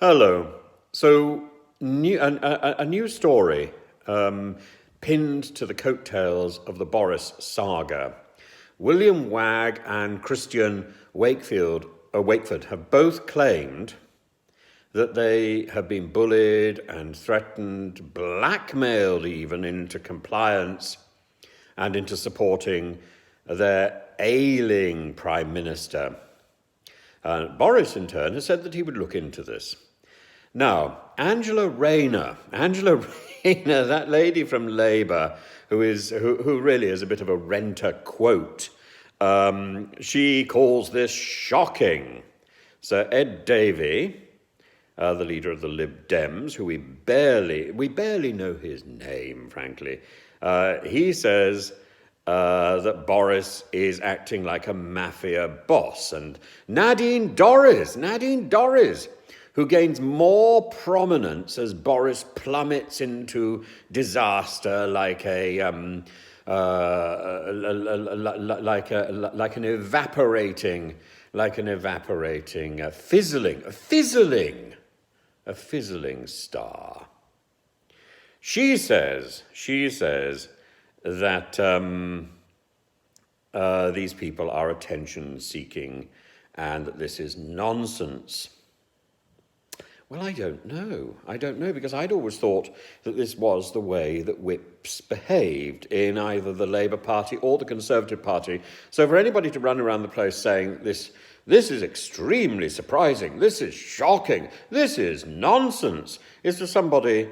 Hello. So, a new story pinned to the coattails of the Boris saga. William Wagg and Christian Wakeford have both claimed that they have been bullied and threatened, blackmailed even into compliance and into supporting their ailing Prime Minister. Boris, in turn, has said that he would look into this. Now, Angela Rayner, that lady from Labour, who really is a bit of a renter quote, she calls this shocking. Sir Ed Davey, the leader of the Lib Dems, who we barely know his name, frankly, he says that Boris is acting like a mafia boss. And Nadine Dorries, who gains more prominence as Boris plummets into disaster like an evaporating a fizzling star. She says that these people are attention-seeking and that this is nonsense. Well, I don't know, because I'd always thought that this was the way that whips behaved in either the Labour Party or the Conservative Party. So for anybody to run around the place saying this is extremely surprising, this is shocking, this is nonsense, is for somebody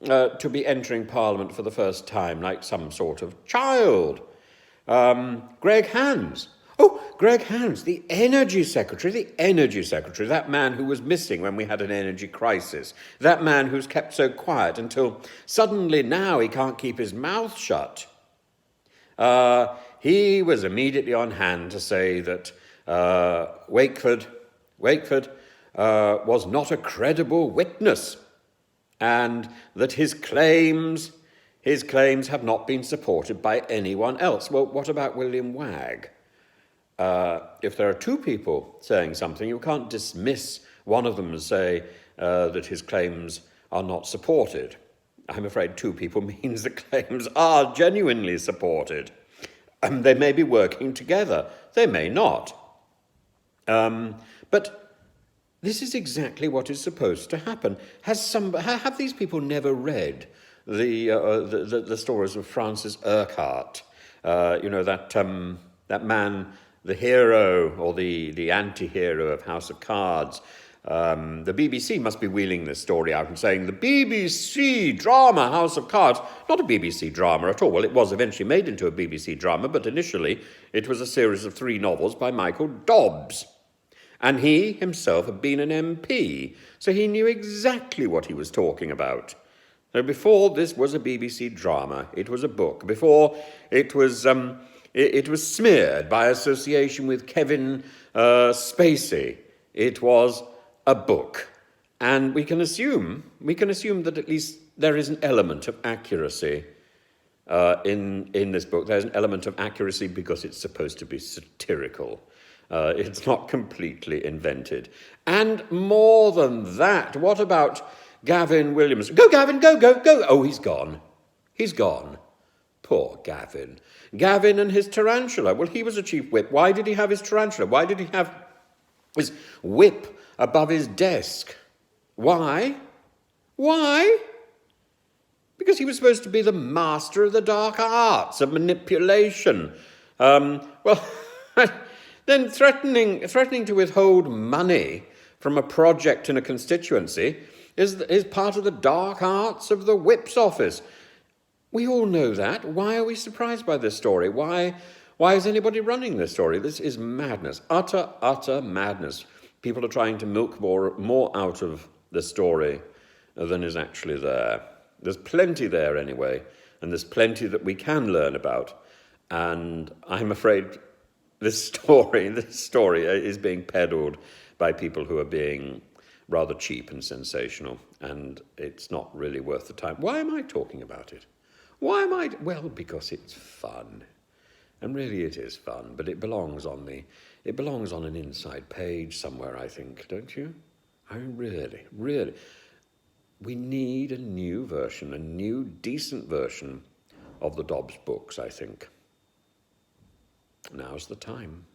to be entering Parliament for the first time like some sort of child. Greg Hands, the Energy Secretary, that man who was missing when we had an energy crisis, that man who's kept so quiet until suddenly now he can't keep his mouth shut. He was immediately on hand to say that Wakeford was not a credible witness and that his claims have not been supported by anyone else. Well, what about William Wagg? If there are two people saying something, you can't dismiss one of them and say that his claims are not supported. I'm afraid two people means the claims are genuinely supported. They may be working together. They may not. But this is exactly what is supposed to happen. Have these people never read the stories of Francis Urquhart? That man, the hero or the anti-hero of House of Cards. The BBC must be wheeling this story out and saying, the BBC drama House of Cards, not a BBC drama at all. Well, it was eventually made into a BBC drama, but initially it was a series of 3 novels by Michael Dobbs. And he himself had been an MP, so he knew exactly what he was talking about. So before this was a BBC drama, it was a book. Before it was smeared by association with Kevin Spacey. It was a book. And we can assume that at least there is an element of accuracy in this book. There's an element of accuracy because it's supposed to be satirical. It's not completely invented. And more than that, what about Gavin Williams? Go, Gavin, go. Oh, he's gone. Poor Gavin. Gavin and his tarantula. Well, he was a chief whip. Why did he have his tarantula? Why did he have his whip above his desk? Why? Because he was supposed to be the master of the dark arts of manipulation. Then threatening to withhold money from a project in a constituency is part of the dark arts of the whip's office. We all know that. Why are we surprised by this story? Why is anybody running this story? This is madness, utter madness. People are trying to milk more out of the story than is actually there. There's plenty there anyway, and there's plenty that we can learn about. And I'm afraid this story is being peddled by people who are being rather cheap and sensational, and it's not really worth the time. Why am I talking about it? Well, because it's fun. And really it is fun, but it belongs on an inside page somewhere, I think, don't you? I mean, really, really. We need a new version, a new decent version of the Dobbs books, I think. Now's the time.